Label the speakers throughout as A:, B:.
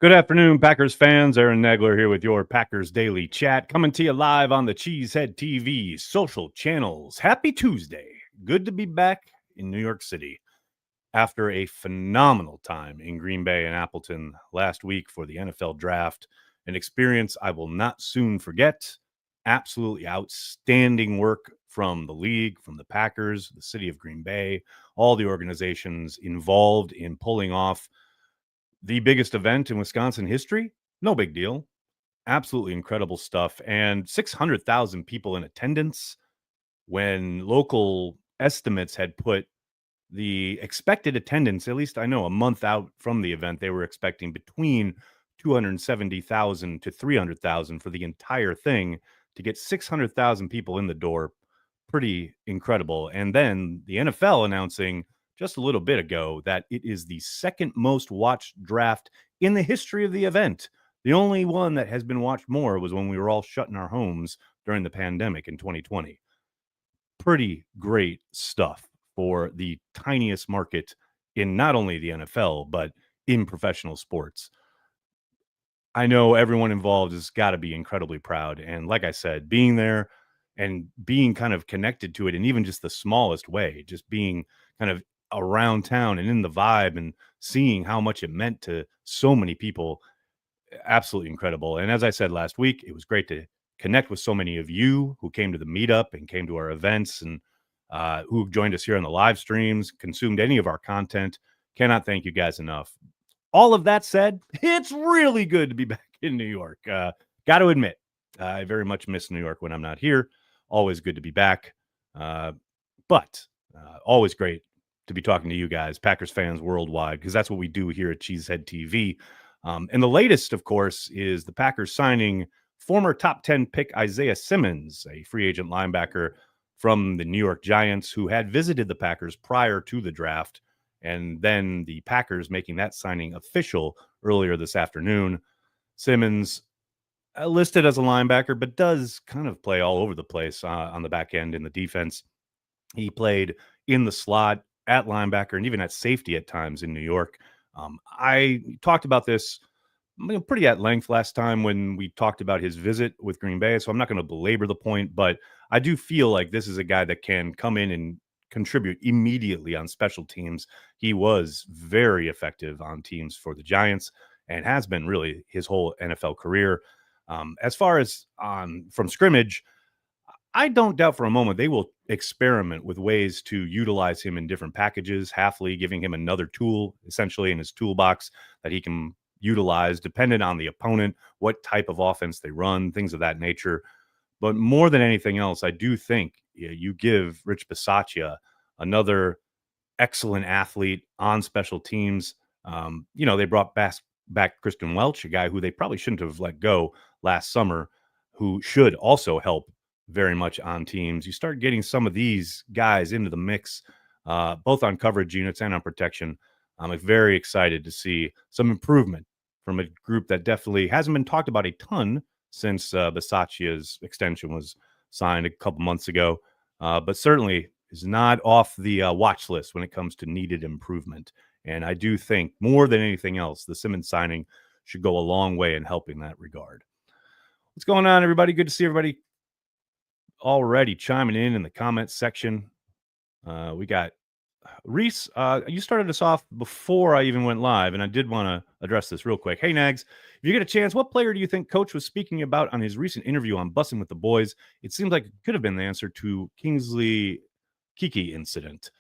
A: Good afternoon, Packers fans. Aaron Nagler here with your Packers Daily Chat, coming to you live on the Cheesehead TV social channels. Happy Tuesday. Good to be back in New York City after a phenomenal time in Green Bay and Appleton last week for the NFL Draft. An experience I will not soon forget. Absolutely outstanding work from the league, from the Packers, the city of Green Bay, all the organizations involved in pulling off the biggest event in Wisconsin history. No big deal. Absolutely incredible stuff. And 600,000 people in attendance when local estimates had put the expected attendance, at least I know a month out from the event, they were expecting between 270,000 to 300,000 for the entire thing. To get 600,000 people in the door, pretty incredible. And then the NFL announcing just a little bit ago that it is the second most watched draft in the history of the event. The only one that has been watched more was when we were all shut in our homes during the pandemic in 2020. Pretty great stuff for the tiniest market in not only the NFL, but in professional sports. I know everyone involved has got to be incredibly proud. And like I said, being there and being kind of connected to it in even just the smallest way, just being kind of around town and in the vibe and seeing how much it meant to so many people, absolutely incredible. And as I said last week, it was great to connect with so many of you who came to the meetup and came to our events and who joined us here on the live streams, consumed any of our content. Cannot thank you guys enough. All of that said, it's really good to be back in New York. Got to admit, I very much miss New York when I'm not here. Always good to be back. But always great to be talking to you guys, Packers fans worldwide, because that's what we do here at Cheesehead TV. And the latest, of course, is the Packers signing former top 10 pick Isaiah Simmons, a free agent linebacker from the New York Giants who had visited the Packers prior to the draft. And then the Packers making that signing official earlier this afternoon. Simmons listed as a linebacker, but does kind of play all over the place on the back end in the defense. He played in the slot at linebacker and even at safety at times in New York. I talked about this pretty at length last time when we talked about his visit with Green Bay, so I'm not going to belabor the point, but I do feel like this is a guy that can come in and contribute immediately on special teams. He was very effective on teams for the Giants and has been really his whole NFL career. As far as from scrimmage, I don't doubt for a moment they will experiment with ways to utilize him in different packages, Halfley giving him another tool essentially in his toolbox that he can utilize dependent on the opponent, what type of offense they run, things of that nature. But more than anything else, I do think you give Rich Bisaccia another excellent athlete on special teams. They brought back Kristen Welch, a guy who they probably shouldn't have let go last summer, who should also help very much on teams. You start getting some of these guys into the mix, both on coverage units and on protection. I'm very excited to see some improvement from a group that definitely hasn't been talked about a ton since Bisaccia's extension was signed a couple months ago, but certainly is not off the watch list when it comes to needed improvement. And I do think more than anything else, the Simmons signing should go a long way in helping that regard. What's going on, everybody? Good to see everybody already chiming in the comments section. We got Reese. You started us off before I even went live, and I did want to address this real quick. Hey, Nags, if you get a chance, what player do you think Coach was speaking about on his recent interview on Bussing with the Boys? It seems like it could have been the answer to Kingsley Kiki incident.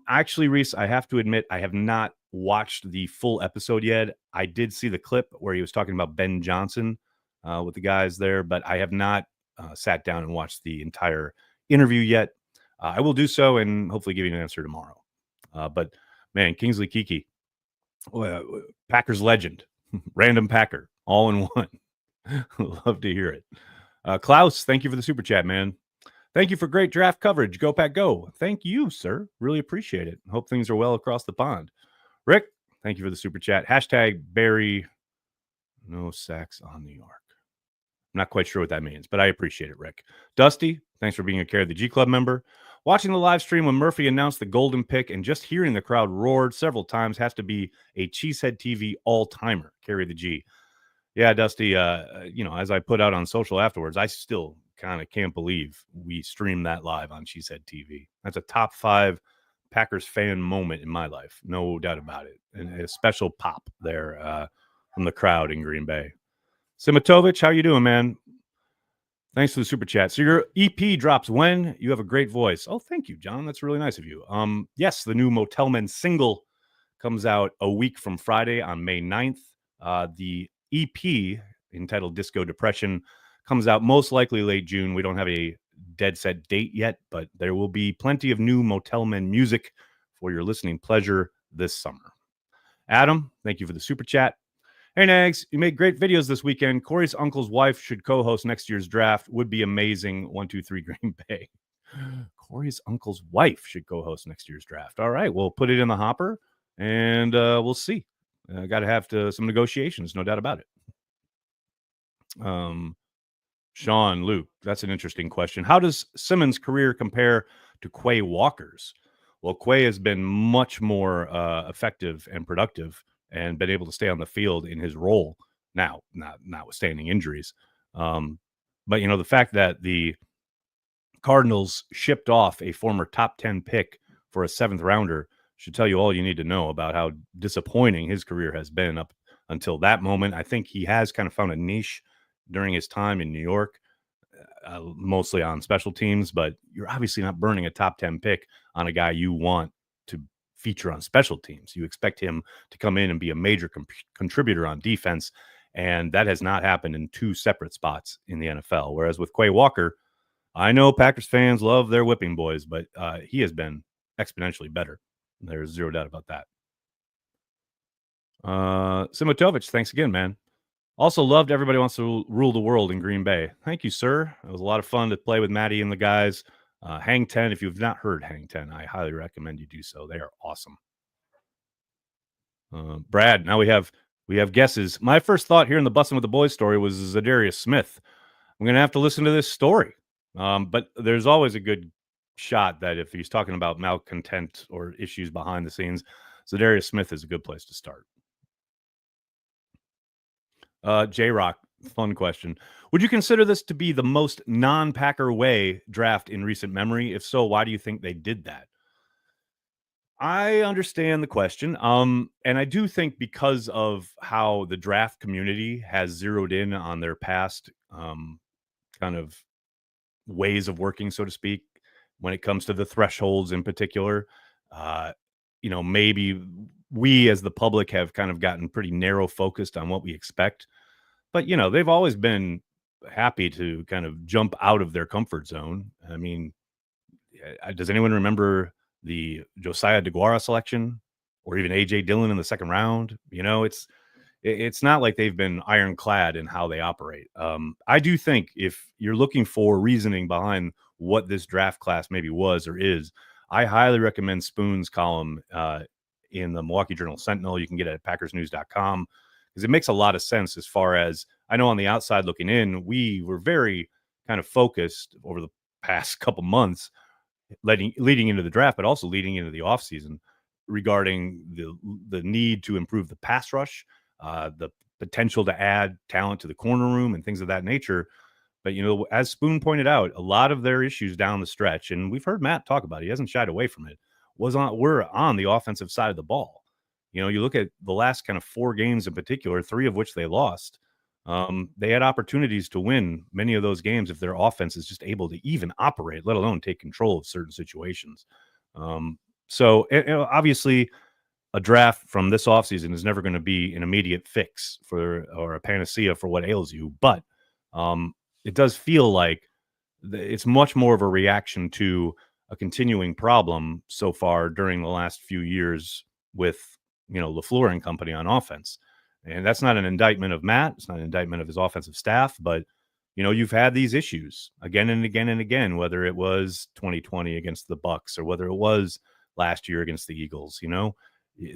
A: Actually, Reese, I have to admit, I have not watched the full episode yet. I did see the clip where he was talking about Ben Johnson with the guys there, but I have not sat down and watched the entire interview yet. I will do so and hopefully give you an answer tomorrow. But man, Kingsley Kiki, Packers legend, random Packer, all in one. Love to hear it. Klaus, thank you for the super chat, man. Thank you for great draft coverage. Go Pack Go. Thank you, sir. Really appreciate it. Hope things are well across the pond. Rick, thank you for the super chat. Hashtag Barry, no sacks on New York. I'm not quite sure what that means, but I appreciate it, Rick. Dusty, thanks for being a Care of the G Club member. Watching the live stream when Murphy announced the golden pick and just hearing the crowd roared several times has to be a Cheesehead TV all-timer. Carry the G. Yeah, Dusty, as I put out on social afterwards, I still kind of can't believe we streamed that live on Cheesehead TV. That's a top 5 Packers fan moment in my life. No doubt about it. And a special pop there from the crowd in Green Bay. Simitovich, how you doing, man? Thanks for the super chat. So your EP drops when? You have a great voice. Oh, thank you, John. That's really nice of you. Yes, the new Motel Men single comes out a week from Friday on May 9th. The EP, entitled Disco Depression, comes out most likely late June. We don't have a dead set date yet, but there will be plenty of new Motel Men music for your listening pleasure this summer. Adam, thank you for the super chat. Hey, Nags, you made great videos this weekend. Corey's uncle's wife should co-host next year's draft. Would be amazing. 123 Green Bay. Corey's uncle's wife should co-host next year's draft. All right, we'll put it in the hopper, and we'll see. Got to have some negotiations, no doubt about it. Sean, Luke, that's an interesting question. How does Simmons' career compare to Quay Walker's? Well, Quay has been much more effective and productive and been able to stay on the field in his role now, notwithstanding injuries. But, the fact that the Cardinals shipped off a former top 10 pick for a 7th rounder should tell you all you need to know about how disappointing his career has been up until that moment. I think he has kind of found a niche during his time in New York, mostly on special teams, but you're obviously not burning a top 10 pick on a guy you want to feature on special teams. You expect him to come in and be a major contributor on defense, and that has not happened in 2 separate spots in the NFL. Whereas with Quay Walker, I know Packers fans love their whipping boys, but he has been exponentially better. There's zero doubt about that. Simotovich, thanks again, man. Also loved Everybody Wants to Rule the World in Green Bay. Thank you, sir. It was a lot of fun to play with Maddie and the guys. Hang 10, if you've not heard Hang 10, I highly recommend you do so. They are awesome. Brad, now we have guesses. My first thought here in the Bussin' with the Boys story was Zadarius Smith. I'm going to have to listen to this story. But there's always a good shot that if he's talking about malcontent or issues behind the scenes, Zadarius Smith is a good place to start. J-Rock, fun question. Would you consider this to be the most non-Packer way draft in recent memory? If so, why do you think they did that? I understand the question. And I do think because of how the draft community has zeroed in on their past kind of ways of working, so to speak, when it comes to the thresholds in particular, maybe we as the public have kind of gotten pretty narrow focused on what we expect, but they've always been happy to kind of jump out of their comfort zone. I mean, does anyone remember the Josiah DeGuara selection or even AJ Dillon in the 2nd round? It's not like they've been ironclad in how they operate. I do think if you're looking for reasoning behind what this draft class maybe was or is, I highly recommend Spoon's column in the Milwaukee Journal Sentinel. You can get it at packersnews.com because it makes a lot of sense as far as I know on the outside looking in, we were very kind of focused over the past couple months leading into the draft, but also leading into the offseason regarding the need to improve the pass rush, the potential to add talent to the corner room and things of that nature. But, as Spoon pointed out, a lot of their issues down the stretch, and we've heard Matt talk about it, he hasn't shied away from it, were on the offensive side of the ball. You look at the last kind of 4 games in particular, 3 of which they lost. They had opportunities to win many of those games if their offense is just able to even operate, let alone take control of certain situations. So obviously a draft from this offseason is never going to be an immediate fix or a panacea for what ails you. But it does feel like it's much more of a reaction to a continuing problem so far during the last few years with, LaFleur and company on offense. And that's not an indictment of Matt. It's not an indictment of his offensive staff, but you've had these issues again and again and again, whether it was 2020 against the Bucks or whether it was last year against the Eagles.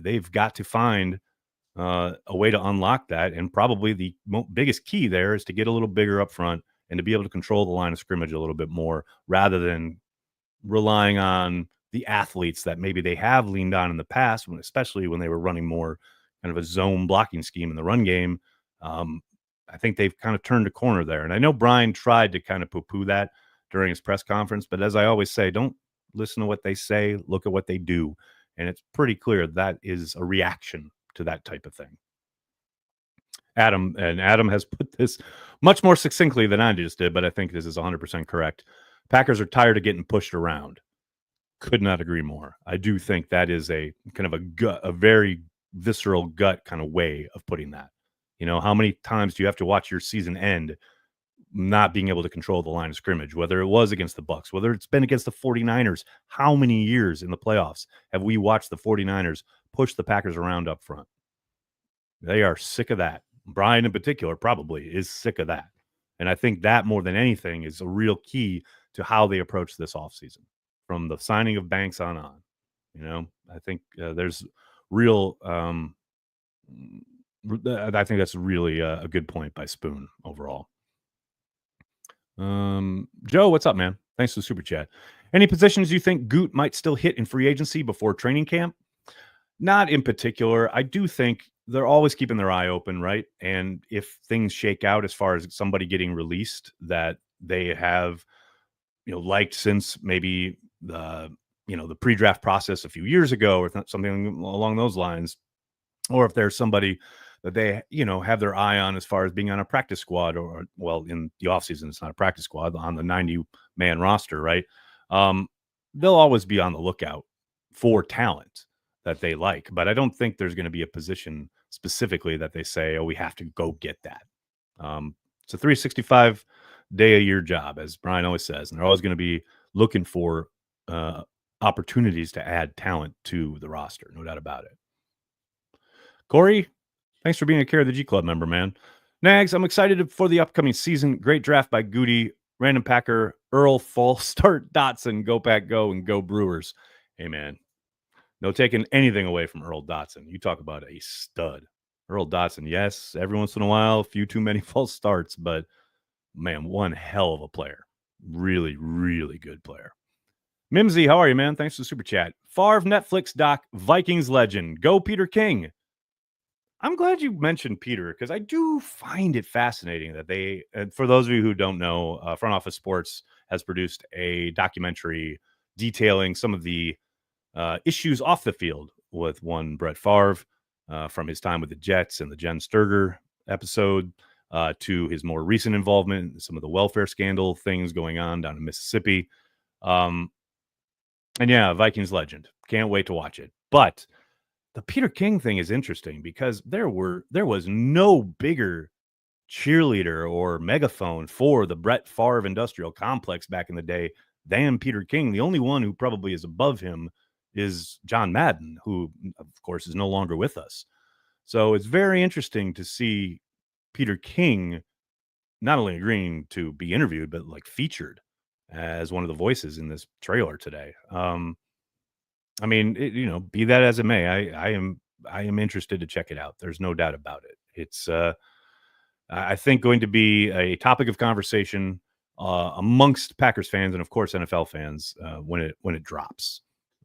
A: They've got to find a way to unlock that. And probably the biggest key there is to get a little bigger up front and to be able to control the line of scrimmage a little bit more rather than, relying on the athletes that maybe they have leaned on in the past, especially when they were running more kind of a zone blocking scheme in the run game. Um, I think they've kind of turned a corner there. And I know Brian tried to kind of poo-poo that during his press conference, but as I always say, don't listen to what they say, look at what they do. And it's pretty clear that is a reaction to that type of thing. Adam has put this much more succinctly than I just did, but I think this is 100% correct. Packers are tired of getting pushed around. Could not agree more. I do think that is a kind of a very visceral gut kind of way of putting that. You know, how many times do you have to watch your season end not being able to control the line of scrimmage, whether it was against the Bucks, whether it's been against the 49ers? How many years in the playoffs have we watched the 49ers push the Packers around up front? They are sick of that. Brian in particular probably is sick of that. And I think that more than anything is a real key to how they approach this offseason from the signing of Banks on. You know, I think there's real. I think that's really a good point by Spoon overall. Joe, what's up, man? Thanks for the super chat. Any positions you think Goot might still hit in free agency before training camp? Not in particular. I do think they're always keeping their eye open, right? And if things shake out as far as somebody getting released that they have, liked since maybe the pre-draft process a few years ago or something along those lines, or if there's somebody that they, have their eye on as far as being on a practice squad or well, in the offseason, it's not a practice squad, on the 90-man roster, right? They'll always be on the lookout for talent that they like, but I don't think there's going to be a position specifically that they say, oh, we have to go get that. It's a 365 day a year job, as Brian always says, and they're always going to be looking for opportunities to add talent to the roster. No doubt about it. Corey, thanks for being a Care of the G Club member, man. Nags, I'm excited for the upcoming season. Great draft by Goody, Random Packer, Earl, false start Dotson, go Pack, go, and go Brewers. Hey, man, no taking anything away from Earl Dotson. You talk about a stud. Earl Dotson, yes, every once in a while, a few too many false starts, but man, one hell of a player. Really, really good player. Mimsy, how are you, man? Thanks for the super chat. Favre Netflix doc, Vikings legend. Go Peter King. I'm glad you mentioned Peter because I do find it fascinating that they, and for those of you who don't know, Front Office Sports has produced a documentary detailing some of the issues off the field with one Brett Favre from his time with the Jets and the Jen Sturger episode to his more recent involvement in some of the welfare scandal things going on down in Mississippi. And yeah, Vikings legend. Can't wait to watch it. But the Peter King thing is interesting because there was no bigger cheerleader or megaphone for the Brett Favre industrial complex back in the day than Peter King. The only one who probably is above him is John Madden, who of course is no longer with us. So it's very interesting to see Peter King not only agreeing to be interviewed, but like featured as one of the voices in this trailer today. I mean, be that as it may, I am interested to check it out. There's no doubt about it. It's I think going to be a topic of conversation amongst Packers fans and of course NFL fans when it drops.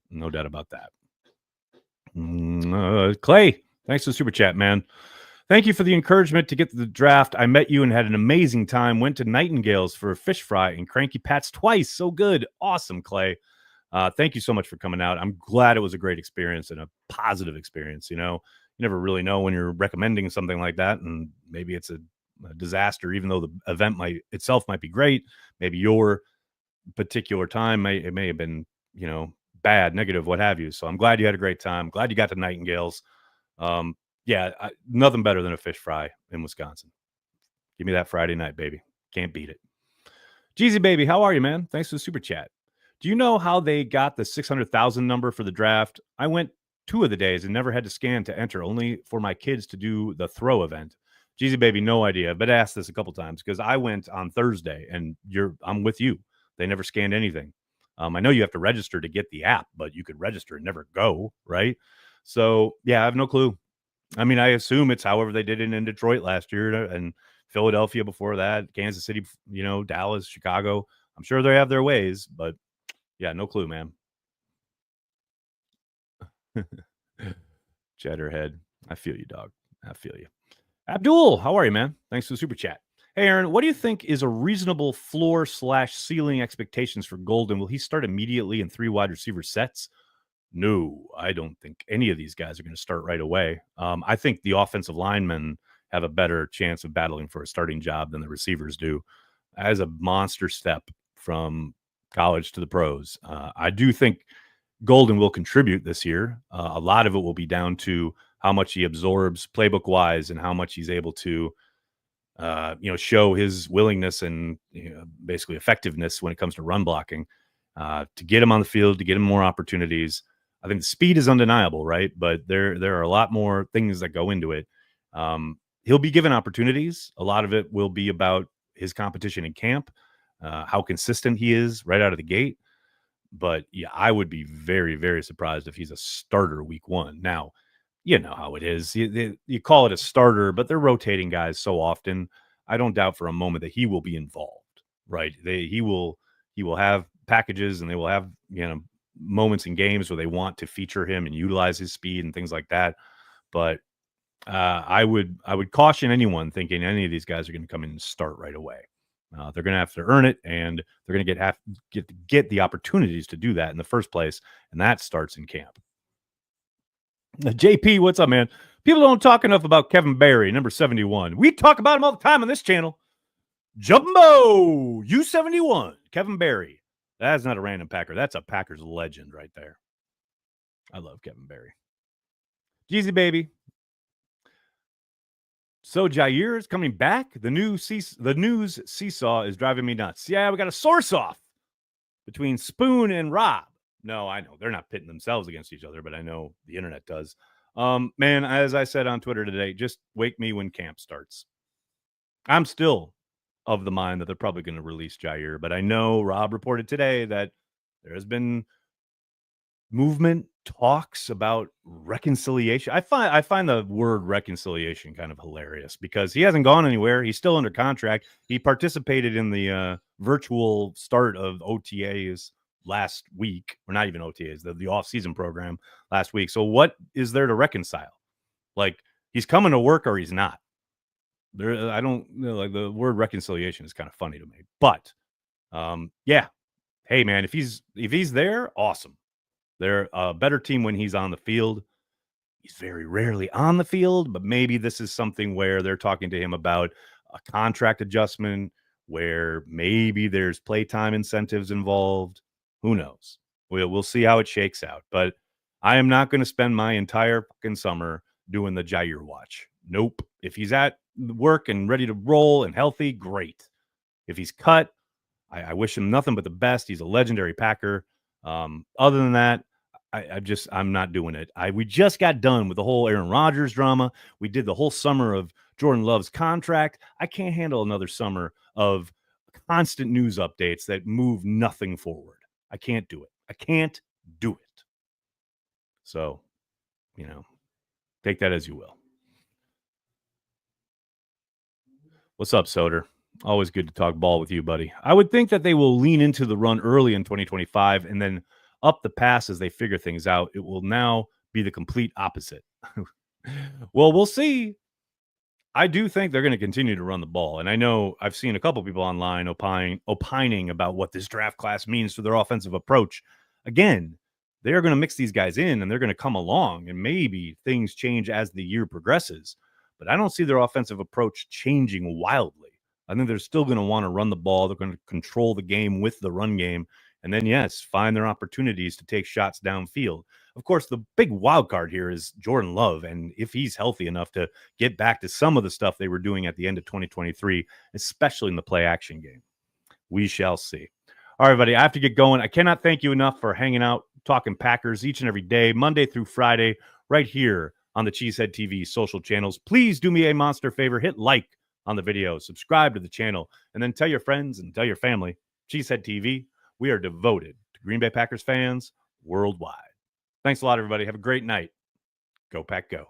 A: No doubt about that. Clay, thanks for the super chat, man. Thank you for the encouragement to get to the draft. I met you and had an amazing time. Went to Nightingale's for a fish fry and Cranky Pat's twice. So good. Awesome, Clay. Thank you so much for coming out. I'm glad it was a great experience and a positive experience. You never really know when you're recommending something like that, and maybe it's a disaster, even though the event itself might be great. Maybe your particular time may have been, bad, negative, what have you. So I'm glad you had a great time. Glad you got to Nightingale's. Nothing better than a fish fry in Wisconsin. Give me that Friday night, baby. Can't beat it. Jeezy, baby, how are you, man? Thanks for the super chat. Do you know how they got the 600,000 number for the draft? I went 2 of the days and never had to scan to enter, only for my kids to do the throw event. Jeezy, baby, no idea. But I asked this a couple times because I went on Thursday and I'm with you. They never scanned anything. I know you have to register to get the app, but you could register and never go, right? So, yeah, I have no clue. I mean, I assume it's however they did it in Detroit last year and Philadelphia before that, Kansas City, Dallas, Chicago. I'm sure they have their ways, but Yeah, no clue, man. Cheddarhead. I feel you, dog. I feel you. Abdul, how are you, man? Thanks for the super chat. Hey, Aaron, what do you think is a reasonable floor/ceiling expectations for Golden? Will he start immediately in 3 wide receiver sets? No, I don't think any of these guys are going to start right away. I think the offensive linemen have a better chance of battling for a starting job than the receivers do. As a monster step from college to the pros. I do think Golden will contribute this year. A lot of it will be down to how much he absorbs playbook wise and how much he's able to, show his willingness and basically effectiveness when it comes to run blocking to get him on the field, to get him more opportunities. I think the speed is undeniable, right? But there are a lot more things that go into it. He'll be given opportunities. A lot of it will be about his competition in camp, how consistent he is right out of the gate. But yeah, I would be very, very surprised if he's a starter week 1. Now, you know how it is. You call it a starter, but they're rotating guys so often. I don't doubt for a moment that he will be involved, right? He will have packages and they will have, moments in games where they want to feature him and utilize his speed and things like that. But I would caution anyone thinking any of these guys are going to come in and start right away. They're going to have to earn it, and they're going to get the opportunities to do that in the first place, and that starts in camp. JP, what's up, man? People don't talk enough about Kevin Barry, number 71. We talk about him all the time on this channel. Jumbo U71, Kevin Barry. That's not a random Packer. That's a Packers legend right there. I love Kevin Barry. Jeezy, baby. So Jair is coming back. The news seesaw is driving me nuts. Yeah, we got a source off between Spoon and Rob. No, I know they're not pitting themselves against each other, but I know the internet does. Man, as I said on Twitter today, just wake me when camp starts. I'm still of the mind that they're probably going to release Jair, but I know Rob reported today that there has been movement, talks about reconciliation. I find the word reconciliation kind of hilarious because he hasn't gone anywhere. He's still under contract. He participated in the virtual start of OTAs last week, or not even OTAs, the off-season program last week. So what is there to reconcile? Like, he's coming to work or he's not. I don't like the word reconciliation is kind of funny to me. But yeah. Hey man, if he's there, awesome. They're a better team when he's on the field. He's very rarely on the field, but maybe this is something where they're talking to him about a contract adjustment where maybe there's playtime incentives involved. Who knows? We'll see how it shakes out. But I am not going to spend my entire fucking summer doing the Jair watch. Nope. If he's at work and ready to roll and healthy, great. If he's cut, I wish him nothing but the best. He's a legendary Packer. Other than that, I'm not doing it. We just got done with the whole Aaron Rodgers drama. We did the whole summer of Jordan Love's contract. I can't handle another summer of constant news updates that move nothing forward. I can't do it. I can't do it. So, take that as you will. What's up, Soder? Always good to talk ball with you, buddy. I would think that they will lean into the run early in 2025 and then up the pass as they figure things out. It will now be the complete opposite. Well, we'll see. I do think they're going to continue to run the ball. And I know I've seen a couple people online opining about what this draft class means for their offensive approach. Again, they're going to mix these guys in and they're going to come along and maybe things change as the year progresses. But I don't see their offensive approach changing wildly. I think they're still going to want to run the ball. They're going to control the game with the run game. And then, yes, find their opportunities to take shots downfield. Of course, the big wild card here is Jordan Love. And if he's healthy enough to get back to some of the stuff they were doing at the end of 2023, especially in the play action game, we shall see. All right, everybody, I have to get going. I cannot thank you enough for hanging out, talking Packers each and every day, Monday through Friday, right here on the Cheesehead TV social channels. Please do me a monster favor. Hit like on the video, subscribe to the channel, and then tell your friends and tell your family. Cheesehead TV, we are devoted to Green Bay Packers fans worldwide. Thanks a lot, everybody. Have a great night. Go Pack, go.